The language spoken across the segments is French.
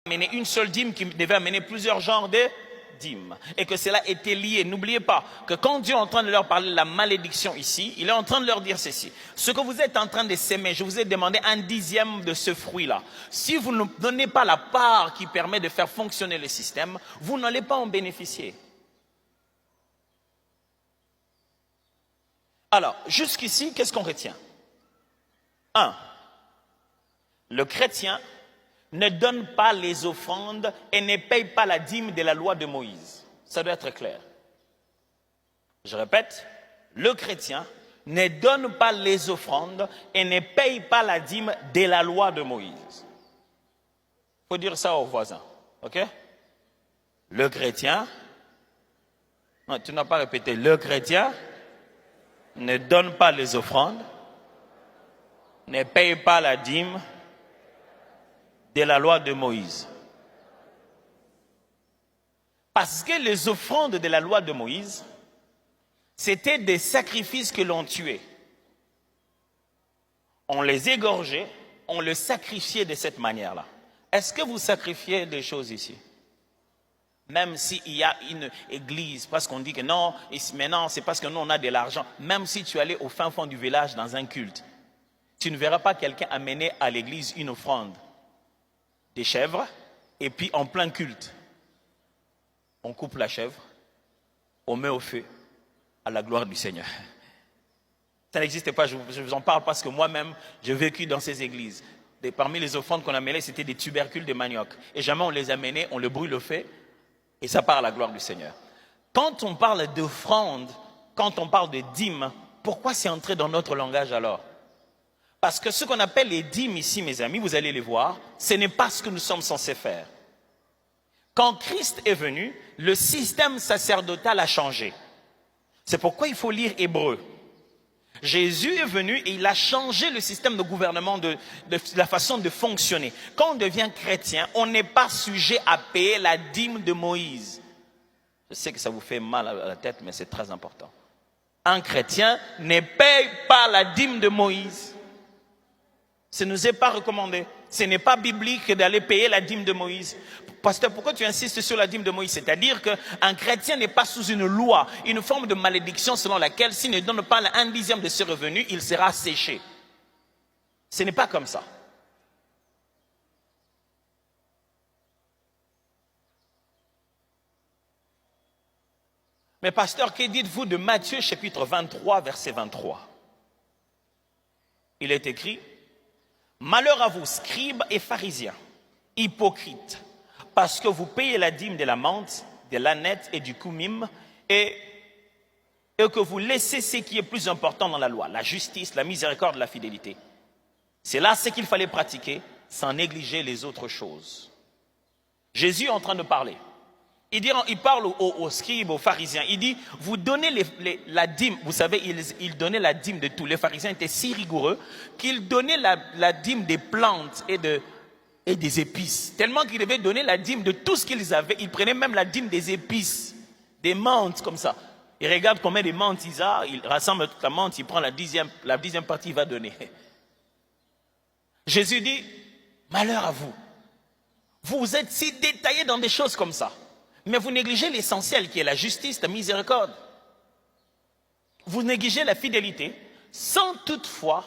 amener une seule dîme qui devait amener plusieurs genres de dîmes. Et que cela était lié. N'oubliez pas que quand Dieu est en train de leur parler de la malédiction ici, il est en train de leur dire ceci. Ce que vous êtes en train de s'aimer, je vous ai demandé 1/10 de ce fruit-là. Si vous ne donnez pas la part qui permet de faire fonctionner le système, vous n'allez pas en bénéficier. Alors, jusqu'ici, qu'est-ce qu'on retient? 1. Le chrétien ne donne pas les offrandes et ne paye pas la dîme de la loi de Moïse. Ça doit être clair. Je répète, le chrétien ne donne pas les offrandes et ne paye pas la dîme de la loi de Moïse. Il faut dire ça aux voisins, ok? Le chrétien, non, tu n'as pas répété, le chrétien ne donne pas les offrandes, ne paye pas la dîme de la loi de Moïse. Parce que les offrandes de la loi de Moïse, c'était des sacrifices que l'on tuait. On les égorgeait, on les sacrifiait de cette manière-là. Est-ce que vous sacrifiez des choses ici? Même s'il y a une église, parce qu'on dit que non, maintenant c'est parce que nous on a de l'argent. Même si tu allais au fin fond du village dans un culte, tu ne verras pas quelqu'un amener à l'église une offrande. Des chèvres, et puis en plein culte, on coupe la chèvre, on met au feu, à la gloire du Seigneur. Ça n'existe pas, je vous en parle parce que moi-même, j'ai vécu dans ces églises. Parmi les offrandes qu'on amenait, c'était des tubercules de manioc. Et jamais on les amenait, on le brûle au feu, et ça part à la gloire du Seigneur. Quand on parle d'offrande, quand on parle de dîmes, pourquoi c'est entré dans notre langage alors? Parce que ce qu'on appelle les dîmes ici, mes amis, vous allez les voir, ce n'est pas ce que nous sommes censés faire. Quand Christ est venu, le système sacerdotal a changé. C'est pourquoi il faut lire Hébreu. Jésus est venu et il a changé le système de gouvernement, de la façon de fonctionner. Quand on devient chrétien, on n'est pas sujet à payer la dîme de Moïse. Je sais que ça vous fait mal à la tête, mais c'est très important. Un chrétien ne paye pas la dîme de Moïse. Ce ne nous est pas recommandé. Ce n'est pas biblique d'aller payer la dîme de Moïse. Pasteur, pourquoi tu insistes sur la dîme de Moïse? C'est-à-dire qu'un chrétien n'est pas sous une loi, une forme de malédiction selon laquelle s'il ne donne pas 1/10 de ses revenus, il sera séché. Ce n'est pas comme ça. Mais pasteur, que dites-vous de Matthieu chapitre 23, verset 23? Il est écrit: malheur à vous, scribes et pharisiens, hypocrites, parce que vous payez la dîme de la menthe, de l'âneth et du koumim, et que vous laissez ce qui est plus important dans la loi, la justice, la miséricorde, la fidélité. C'est là ce qu'il fallait pratiquer, sans négliger les autres choses. Jésus est en train de parler. Il parle aux scribes, aux pharisiens. Il dit, vous donnez la dîme. Vous savez, ils donnaient la dîme de tout. Les pharisiens étaient si rigoureux qu'ils donnaient la dîme des plantes et des épices. Tellement qu'ils devaient donner la dîme de tout ce qu'ils avaient. Ils prenaient même la dîme des épices, des menthes comme ça. Ils regardent combien de menthes ils ont. Ils rassemblent toute la menthe. Ils prennent la dixième partie, il va donner. Jésus dit, malheur à vous. Vous êtes si détaillés dans des choses comme ça. Mais vous négligez l'essentiel qui est la justice, la miséricorde. Vous négligez la fidélité sans toutefois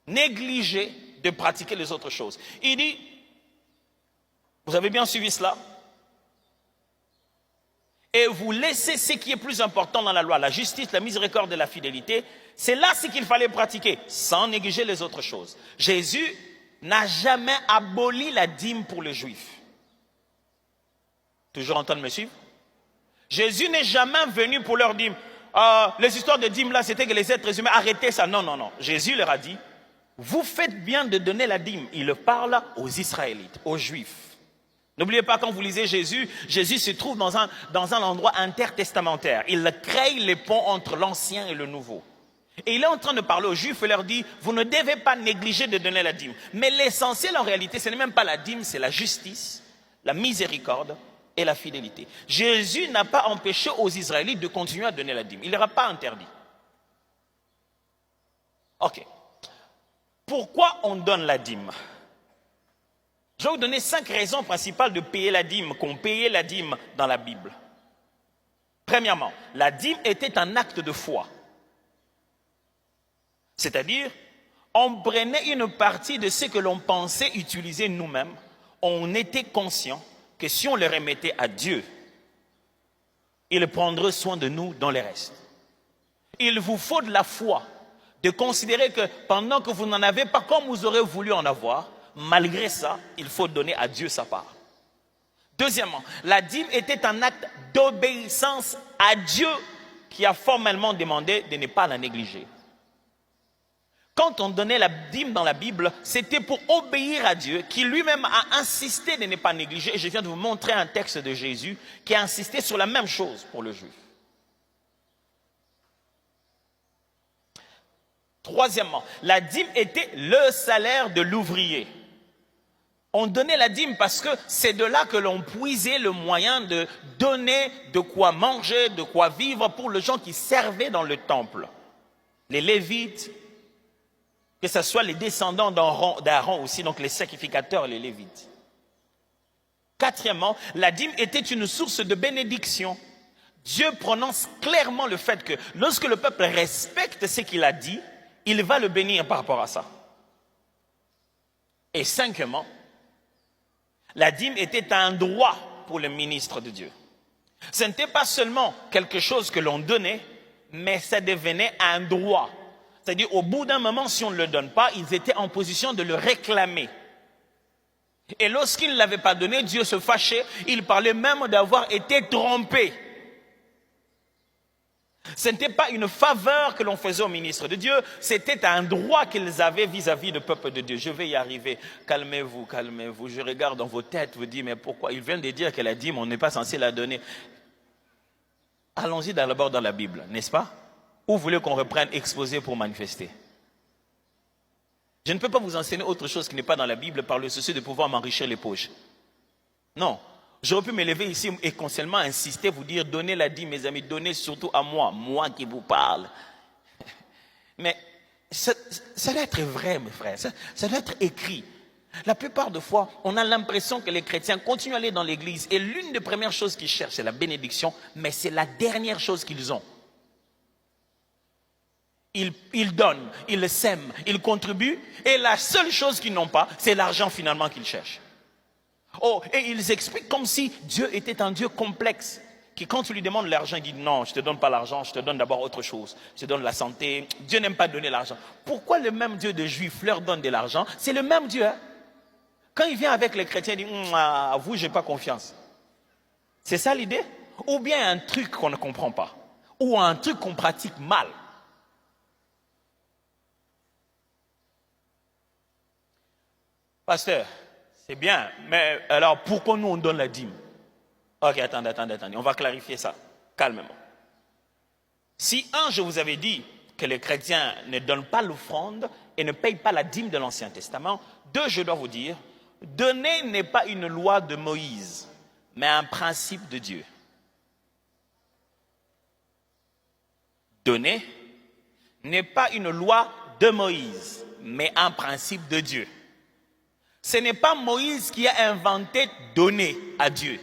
négliger de pratiquer les autres choses. Il dit, vous avez bien suivi cela? Et vous laissez ce qui est plus important dans la loi, la justice, la miséricorde et la fidélité. C'est là ce qu'il fallait pratiquer, sans négliger les autres choses. Jésus n'a jamais aboli la dîme pour les Juifs. Toujours en train de me suivre? Jésus n'est jamais venu pour leur dire, les histoires de dîme là, c'était que les êtres humains, arrêtez ça. Non, non, non. Jésus leur a dit, vous faites bien de donner la dîme. Il le parle aux Israélites, aux Juifs. N'oubliez pas, quand vous lisez Jésus, Jésus se trouve dans un endroit intertestamentaire. Il crée les ponts entre l'ancien et le nouveau. Et il est en train de parler aux Juifs et leur dit, vous ne devez pas négliger de donner la dîme. Mais l'essentiel en réalité, ce n'est même pas la dîme, c'est la justice, la miséricorde et la fidélité. Jésus n'a pas empêché aux Israélites de continuer à donner la dîme. Il ne leur a pas interdit. Ok. Pourquoi on donne la dîme? Je vais vous donner 5 raisons principales de payer la dîme, qu'on payait la dîme dans la Bible. Premièrement, la dîme était un acte de foi. C'est-à-dire, on prenait une partie de ce que l'on pensait utiliser nous-mêmes. On était conscient que si on le remettait à Dieu, il prendra soin de nous dans le reste. Il vous faut de la foi, de considérer que pendant que vous n'en avez pas comme vous aurez voulu en avoir, malgré ça, il faut donner à Dieu sa part. Deuxièmement, la dîme était un acte d'obéissance à Dieu qui a formellement demandé de ne pas la négliger. Quand on donnait la dîme dans la Bible, c'était pour obéir à Dieu qui lui-même a insisté de ne pas négliger. Et je viens de vous montrer un texte de Jésus qui a insisté sur la même chose pour le juif. Troisièmement, la dîme était le salaire de l'ouvrier. On donnait la dîme parce que c'est de là que l'on puisait le moyen de donner de quoi manger, de quoi vivre pour les gens qui servaient dans le temple. Les Lévites, que ce soit les descendants d'Aaron aussi, donc les sacrificateurs, les Lévites. Quatrièmement, la dîme était une source de bénédiction. Dieu prononce clairement le fait que lorsque le peuple respecte ce qu'il a dit, il va le bénir par rapport à ça. Et cinquièmement, la dîme était un droit pour le ministre de Dieu. Ce n'était pas seulement quelque chose que l'on donnait, mais ça devenait un droit. C'est-à-dire, au bout d'un moment, si on ne le donne pas, ils étaient en position de le réclamer. Et lorsqu'ils ne l'avaient pas donné, Dieu se fâchait. Il parlait même d'avoir été trompé. Ce n'était pas une faveur que l'on faisait au ministre de Dieu, c'était un droit qu'ils avaient vis-à-vis du peuple de Dieu. Je vais y arriver. Calmez-vous, calmez-vous. Je regarde dans vos têtes, vous dites, mais pourquoi? Ils viennent de dire que la dîme, on n'est pas censé la donner. Allons-y d'abord dans la Bible, n'est-ce pas? Ou vous voulez qu'on reprenne exposé pour manifester? Je ne peux pas vous enseigner autre chose qui n'est pas dans la Bible par le souci de pouvoir m'enrichir les poches. Non. J'aurais pu m'élever ici et consciemment insister, vous dire, donnez la dîme, mes amis, donnez surtout à moi qui vous parle. Mais ça doit être vrai, mes frères, ça doit être écrit. La plupart des fois, on a l'impression que les chrétiens continuent à aller dans l'église et l'une des premières choses qu'ils cherchent, c'est la bénédiction, mais c'est la dernière chose qu'ils ont. Ils donnent, ils sèment, ils contribuent et la seule chose qu'ils n'ont pas, c'est l'argent finalement qu'ils cherchent. Oh, et ils expliquent comme si Dieu était un Dieu complexe, qui quand tu lui demandes l'argent, il dit non, je ne te donne pas l'argent, je te donne d'abord autre chose, je te donne la santé. Dieu n'aime pas donner l'argent. Pourquoi le même Dieu des Juifs leur donne de l'argent? C'est le même Dieu. Hein? Quand il vient avec les chrétiens, il dit à vous, je n'ai pas confiance. C'est ça l'idée? Ou bien un truc qu'on ne comprend pas, ou un truc qu'on pratique mal. Pasteur, c'est bien, mais alors pourquoi nous on donne la dîme? Ok, attendez, on va clarifier ça, calmement. Si je vous avais dit que les chrétiens ne donnent pas l'offrande et ne payent pas la dîme de l'Ancien Testament, 2, je dois vous dire, donner n'est pas une loi de Moïse, mais un principe de Dieu. Donner n'est pas une loi de Moïse, mais un principe de Dieu. Ce n'est pas Moïse qui a inventé donner à Dieu.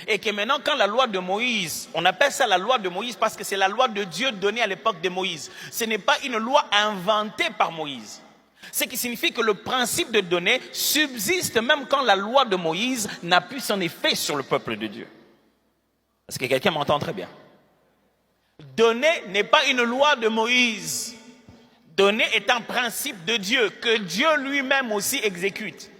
Et que maintenant, quand la loi de Moïse, on appelle ça la loi de Moïse parce que c'est la loi de Dieu donnée à l'époque de Moïse. Ce n'est pas une loi inventée par Moïse. Ce qui signifie que le principe de donner subsiste même quand la loi de Moïse n'a plus son effet sur le peuple de Dieu. Est-ce que quelqu'un m'entend très bien? Donner n'est pas une loi de Moïse. Donner est un principe de Dieu que Dieu lui-même aussi exécute.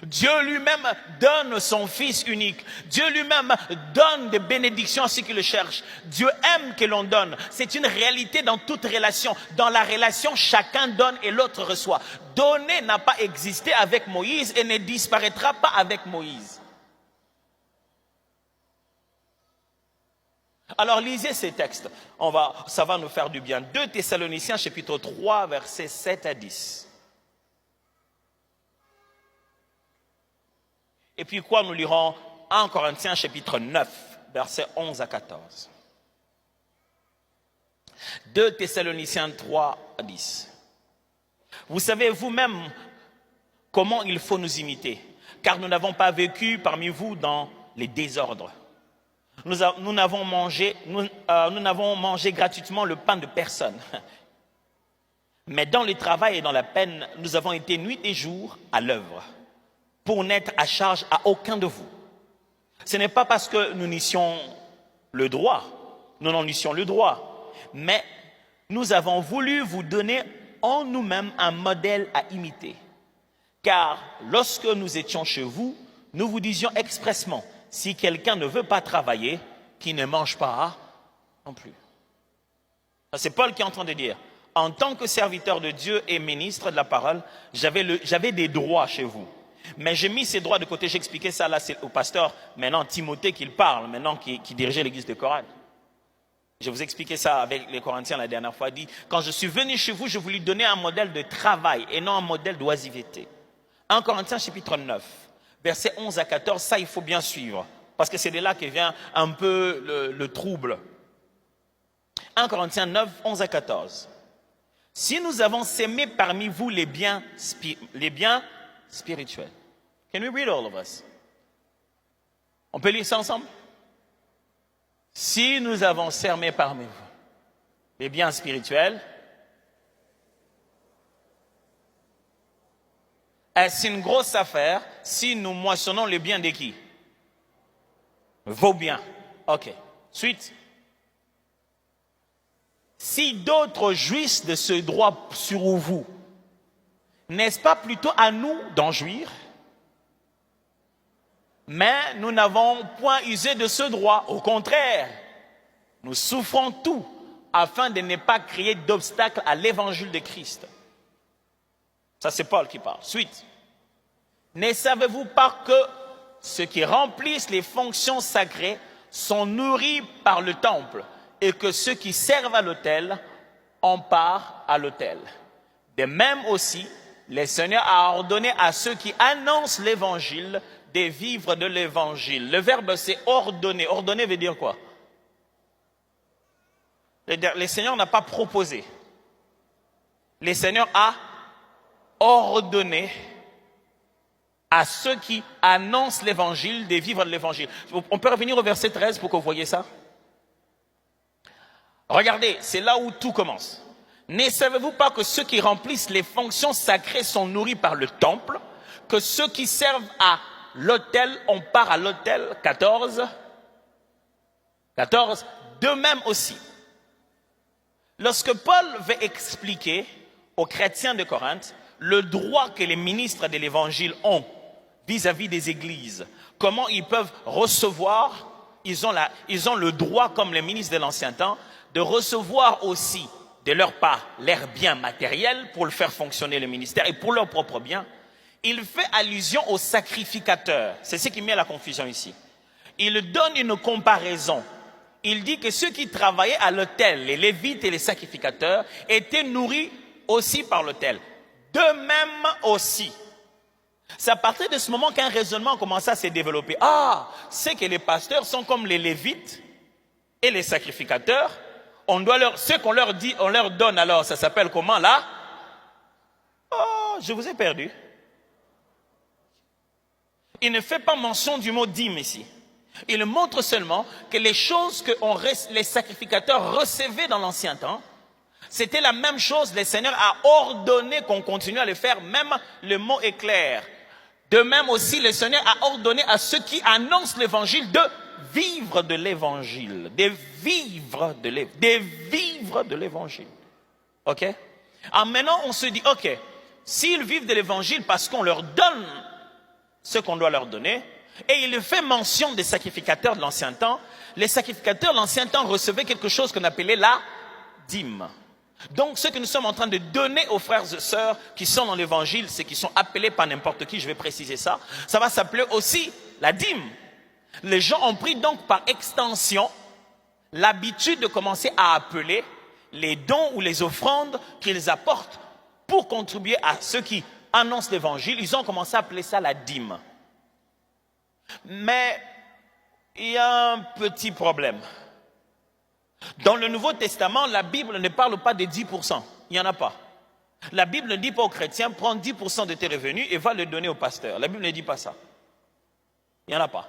Dieu lui-même donne son Fils unique. Dieu lui-même donne des bénédictions à ceux qui le cherchent. Dieu aime que l'on donne. C'est une réalité dans toute relation. Dans la relation, chacun donne et l'autre reçoit. Donner n'a pas existé avec Moïse et ne disparaîtra pas avec Moïse. Alors lisez ces textes, ça va nous faire du bien. 2 Thessaloniciens chapitre 3 versets 7 à 10. Et puis quoi, nous lirons 1 Corinthiens chapitre 9 versets 11 à 14. 2 Thessaloniciens 3 à 10. Vous savez vous-même comment il faut nous imiter. car nous n'avons pas vécu parmi vous dans les désordres. Nous n'avons mangé gratuitement le pain de personne. Mais dans le travail et dans la peine, nous avons été nuit et jour à l'œuvre, pour n'être à charge à aucun de vous. Ce n'est pas parce que nous nissions le droit, nous n'en nissions le droit, mais nous avons voulu vous donner en nous-mêmes un modèle à imiter. Car lorsque nous étions chez vous, nous vous disions expressement, si quelqu'un ne veut pas travailler, qu'il ne mange pas non plus. C'est Paul qui est en train de dire, en tant que serviteur de Dieu et ministre de la parole, j'avais des droits chez vous. Mais j'ai mis ces droits de côté, j'expliquais ça là, c'est au pasteur, maintenant Timothée qui parle, maintenant qui dirigeait l'église de Corinthe. Je vous expliquais ça avec les Corinthiens la dernière fois, dit, quand je suis venu chez vous, je voulais donner un modèle de travail et non un modèle d'oisiveté. 1 Corinthiens chapitre 9, versets 11 à 14, ça il faut bien suivre, parce que c'est de là que vient un peu le trouble. 1 Corinthiens 9, 11 à 14. Si nous avons sémé parmi vous les biens spirituels. Can we read all of us? On peut lire ça ensemble? Si nous avons semé parmi vous les biens spirituels, est-ce une grosse affaire si nous moissonnons les biens de qui? Vos biens. Ok. Suite. Si d'autres jouissent de ce droit sur vous, n'est-ce pas plutôt à nous d'en jouir? Mais nous n'avons point usé de ce droit. Au contraire, nous souffrons tout afin de ne pas créer d'obstacle à l'évangile de Christ. Ça, c'est Paul qui parle. Suite. Ne savez-vous pas que ceux qui remplissent les fonctions sacrées sont nourris par le temple et que ceux qui servent à l'autel en part à l'autel? De même aussi, le Seigneur a ordonné à ceux qui annoncent l'évangile de vivre de l'évangile. Le verbe c'est ordonner. Ordonner veut dire quoi? Le Seigneur n'a pas proposé. Le Seigneur a ordonné à ceux qui annoncent l'évangile de vivre de l'évangile. On peut revenir au verset 13 pour que vous voyez ça? Regardez, c'est là où tout commence. Ne savez-vous pas que ceux qui remplissent les fonctions sacrées sont nourris par le temple, que ceux qui servent à l'autel, on part à l'autel, 14. De même aussi. Lorsque Paul veut expliquer aux chrétiens de Corinthe le droit que les ministres de l'évangile ont vis-à-vis des églises, comment ils peuvent recevoir, ils ont le droit comme les ministres de l'ancien temps, de recevoir aussi de leur part leurs biens matériels pour le faire fonctionner le ministère et pour leurs propres biens. Il fait allusion aux sacrificateurs. C'est ce qui met la confusion ici. Il donne une comparaison. Il dit que ceux qui travaillaient à l'autel, les lévites et les sacrificateurs, étaient nourris aussi par l'autel. De même aussi. C'est à partir de ce moment qu'un raisonnement commence à se développer. Ah, c'est que les pasteurs sont comme les lévites et les sacrificateurs. Ce qu'on leur dit, on leur donne alors, ça s'appelle comment là? Oh, je vous ai perdu. Il ne fait pas mention du mot dîme ici. Il montre seulement que les choses que les sacrificateurs recevaient dans l'ancien temps, c'était la même chose. Le Seigneur a ordonné qu'on continue à le faire, même le mot est clair. De même aussi, le Seigneur a ordonné à ceux qui annoncent l'évangile de vivre de l'évangile. De vivre de l'évangile. Ok? Alors maintenant, on se dit, ok, s'ils vivent de l'évangile parce qu'on leur donne ce qu'on doit leur donner, et il fait mention des sacrificateurs de l'ancien temps, les sacrificateurs de l'ancien temps recevaient quelque chose qu'on appelait la dîme. Donc, ce que nous sommes en train de donner aux frères et sœurs qui sont dans l'évangile, c'est qui sont appelés par n'importe qui, je vais préciser ça, ça va s'appeler aussi la dîme. Les gens ont pris donc par extension l'habitude de commencer à appeler les dons ou les offrandes qu'ils apportent pour contribuer à ceux qui annoncent l'évangile. Ils ont commencé à appeler ça la dîme. Mais il y a un petit problème. Dans le Nouveau Testament, la Bible ne parle pas des 10%. Il n'y en a pas. La Bible ne dit pas aux chrétiens, prends 10% de tes revenus et va le donner au pasteur. La Bible ne dit pas ça. Il n'y en a pas.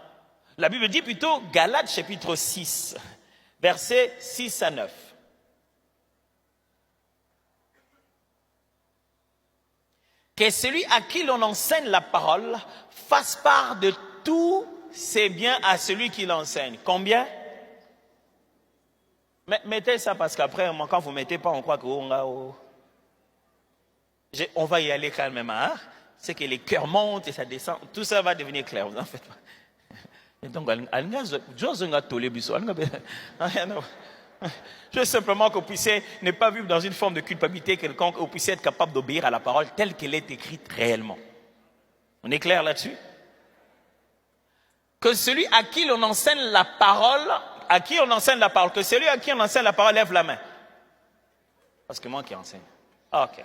La Bible dit plutôt, Galates chapitre 6, versets 6 à 9. Que celui à qui l'on enseigne la parole fasse part de tous ses biens à celui qui l'enseigne. Combien? Mettez ça parce qu'après, quand vous ne mettez pas, on croit que on va y aller calmement. Hein? C'est que les cœurs montent et ça descend. Tout ça va devenir clair, vous en faites pas. Et donc, je veux simplement que vous puissiez ne pas vivre dans une forme de culpabilité quelconque, que vous puissiez être capable d'obéir à la parole telle qu'elle est écrite réellement. On est clair là-dessus? Que celui à qui l'on enseigne la parole, que celui à qui on enseigne la parole lève la main. Parce que moi qui enseigne. Ok.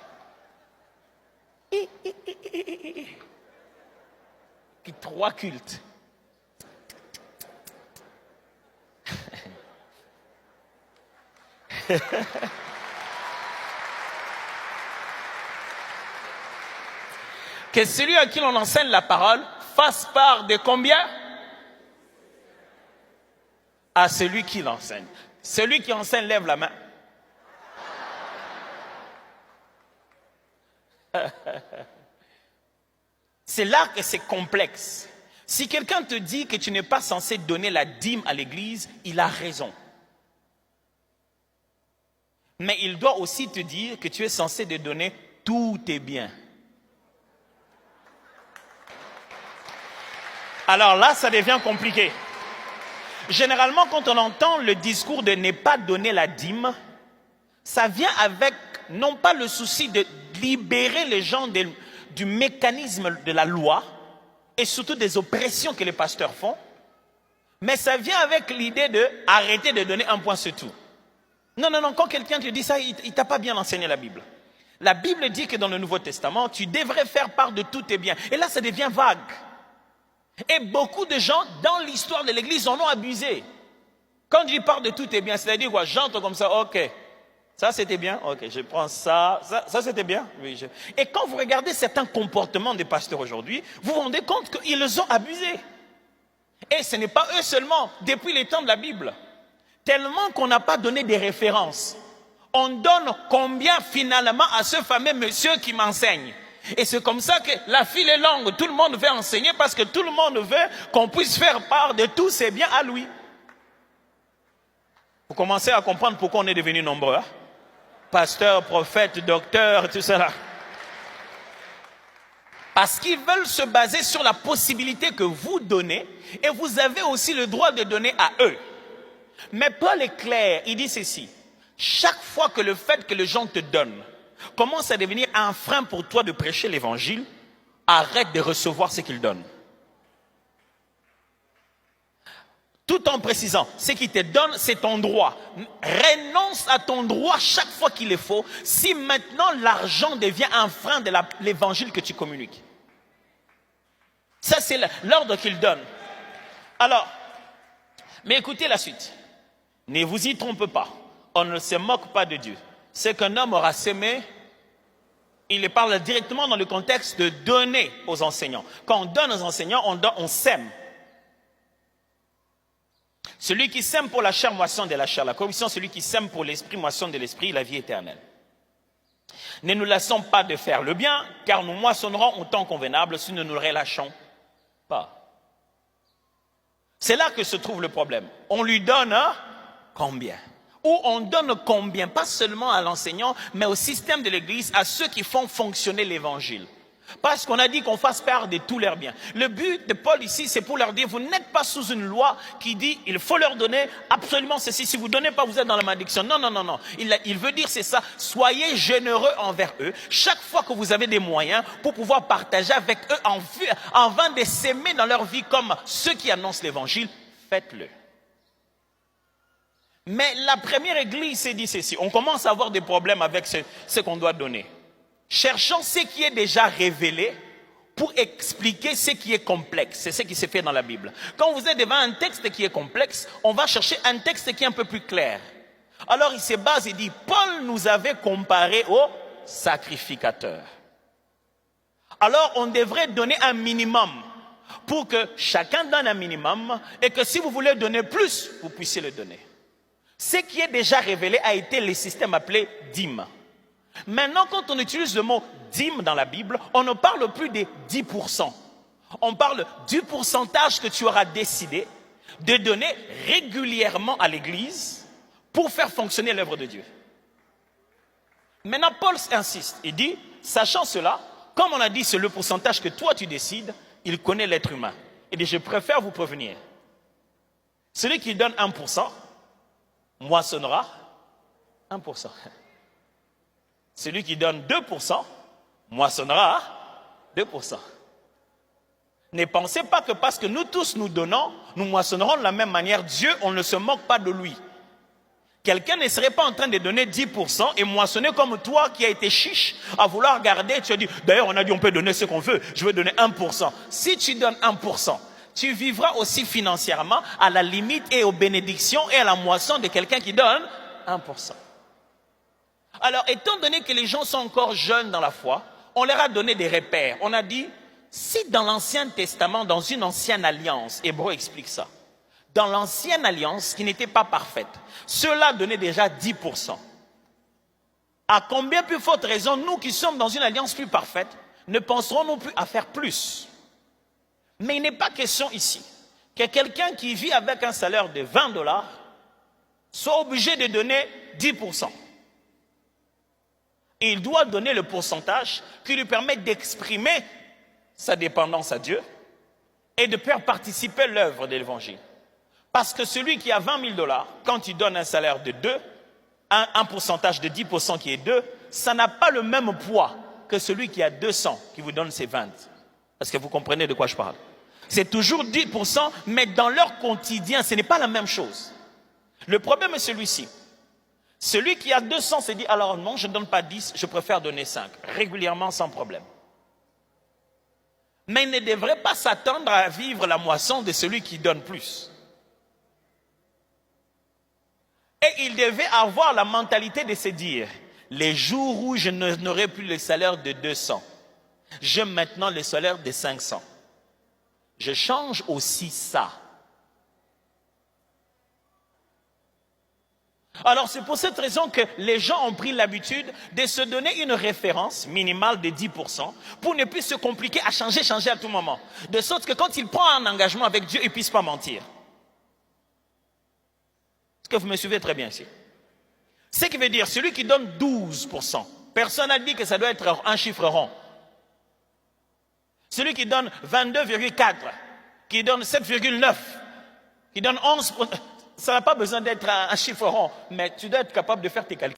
Qui 3 cultes. Que celui à qui l'on enseigne la parole fasse part de combien? À celui qui l'enseigne. Celui qui enseigne lève la main. C'est là que c'est complexe. Si quelqu'un te dit que tu n'es pas censé donner la dîme à l'église, il a raison. Mais il doit aussi te dire que tu es censé de donner tous tes biens. Alors là, ça devient compliqué. Généralement, quand on entend le discours de ne pas donner la dîme, ça vient avec, non pas le souci de libérer les gens du mécanisme de la loi, et surtout des oppressions que les pasteurs font, mais ça vient avec l'idée de arrêter de donner un point sur tout. Non, quand quelqu'un te dit ça, il ne t'a pas bien enseigné la Bible. La Bible dit que dans le Nouveau Testament, tu devrais faire part de tous tes biens. Et là, ça devient vague. Et beaucoup de gens, dans l'histoire de l'Église, en ont abusé. Quand je parle de tous tes biens, c'est-à-dire quoi? J'entre comme ça, ok. Ça, c'était bien? Ok, je prends ça. Ça c'était bien? Oui. Et quand vous regardez certains comportements des pasteurs aujourd'hui, vous vous rendez compte qu'ils ont abusé. Et ce n'est pas eux seulement, depuis les temps de la Bible. Tellement qu'on n'a pas donné des références. On donne combien finalement à ce fameux monsieur qui m'enseigne? Et c'est comme ça que la file est longue. Tout le monde veut enseigner parce que tout le monde veut qu'on puisse faire part de tous ses biens à lui. Vous commencez à comprendre pourquoi on est devenu nombreux. Hein? Pasteurs, prophètes, docteurs, tout cela. Parce qu'ils veulent se baser sur la possibilité que vous donnez et vous avez aussi le droit de donner à eux. Mais Paul est clair, il dit ceci. Chaque fois que le fait que les gens te donnent commence à devenir un frein pour toi de prêcher l'évangile, arrête de recevoir ce qu'ils donnent. Tout en précisant, ce qui te donne, c'est ton droit. Renonce à ton droit chaque fois qu'il est faux, si maintenant l'argent devient un frein de l'évangile que tu communiques. Ça, c'est l'ordre qu'il donne. Alors, mais écoutez la suite. Ne vous y trompe pas. On ne se moque pas de Dieu. Ce qu'un homme aura semé, il le parle directement dans le contexte de donner aux enseignants. Quand on donne aux enseignants, on sème. Celui qui sème pour la chair moisson de la chair, la corruption, celui qui sème pour l'esprit moisson de l'esprit, la vie éternelle. Ne nous laissons pas de faire le bien, car nous moissonnerons au temps convenable si nous ne nous relâchons pas. C'est là que se trouve le problème. On lui donne combien? Ou on donne combien? Pas seulement à l'enseignant, mais au système de l'Église, à ceux qui font fonctionner l'Évangile. Parce qu'on a dit qu'on fasse part de tous leurs biens. Le but de Paul ici, c'est pour leur dire, vous n'êtes pas sous une loi qui dit, il faut leur donner absolument ceci. Si vous ne donnez pas, vous êtes dans la malédiction. Non. Il veut dire, c'est ça. Soyez généreux envers eux. Chaque fois que vous avez des moyens pour pouvoir partager avec eux en vain de s'aimer dans leur vie comme ceux qui annoncent l'évangile, faites-le. Mais la première église s'est dit ceci. On commence à avoir des problèmes avec ce qu'on doit donner. Cherchons ce qui est déjà révélé pour expliquer ce qui est complexe. C'est ce qui s'est fait dans la Bible. Quand vous êtes devant un texte qui est complexe, on va chercher un texte qui est un peu plus clair. Alors il se base et dit, Paul nous avait comparé au sacrificateur. Alors on devrait donner un minimum. pour que chacun donne un minimum et que si vous voulez donner plus, vous puissiez le donner. Ce qui est déjà révélé a été le système appelé dîme. Maintenant, quand on utilise le mot dîme dans la Bible, on ne parle plus des 10%. On parle du pourcentage que tu auras décidé de donner régulièrement à l'Église pour faire fonctionner l'œuvre de Dieu. Maintenant, Paul insiste, il dit, sachant cela, comme on a dit, c'est le pourcentage que toi tu décides, il connaît l'être humain. Il dit, je préfère vous prévenir. Celui qui donne 1%, moissonnera 1%. Celui qui donne 2%, moissonnera 2%. Ne pensez pas que parce que nous tous nous donnons, nous moissonnerons de la même manière. Dieu, on ne se moque pas de lui. Quelqu'un ne serait pas en train de donner 10% et moissonner comme toi qui a été chiche à vouloir garder. Tu as dit, d'ailleurs on a dit on peut donner ce qu'on veut, je veux donner 1%. Si tu donnes 1%, tu vivras aussi financièrement à la limite et aux bénédictions et à la moisson de quelqu'un qui donne 1%. Alors, étant donné que les gens sont encore jeunes dans la foi, on leur a donné des repères. On a dit, si dans l'Ancien Testament, dans une ancienne alliance, Hébreu explique ça, dans l'ancienne alliance qui n'était pas parfaite, cela donnait déjà 10%. À combien plus forte raison, nous qui sommes dans une alliance plus parfaite, ne penserons non plus à faire plus? Mais il n'est pas question ici que quelqu'un qui vit avec un salaire de $20 soit obligé de donner 10%. Et il doit donner le pourcentage qui lui permet d'exprimer sa dépendance à Dieu et de faire participer à l'œuvre de l'Évangile. Parce que celui qui a $20 000, quand il donne un salaire de 2, un pourcentage de 10% qui est 2, ça n'a pas le même poids que celui qui a 200, qui vous donne ses 20. Est-ce que vous comprenez de quoi je parle? C'est toujours 10%, mais dans leur quotidien, ce n'est pas la même chose. Le problème est celui-ci. Celui qui a 200 se dit, alors non, je ne donne pas 10, je préfère donner 5, régulièrement sans problème. Mais il ne devrait pas s'attendre à vivre la moisson de celui qui donne plus. Et il devait avoir la mentalité de se dire, les jours où je n'aurai plus le salaire de 200, j'ai maintenant le salaire de 500. Je change aussi ça. Alors c'est pour cette raison que les gens ont pris l'habitude de se donner une référence minimale de 10% pour ne plus se compliquer à changer à tout moment. De sorte que quand il prend un engagement avec Dieu, il ne puisse pas mentir. Est-ce que vous me suivez très bien ici? Ce qui veut dire, celui qui donne 12%, personne n'a dit que ça doit être un chiffre rond. Celui qui donne 22,4, qui donne 7,9, qui donne 11%, ça n'a pas besoin d'être un chiffre rond, mais tu dois être capable de faire tes calculs.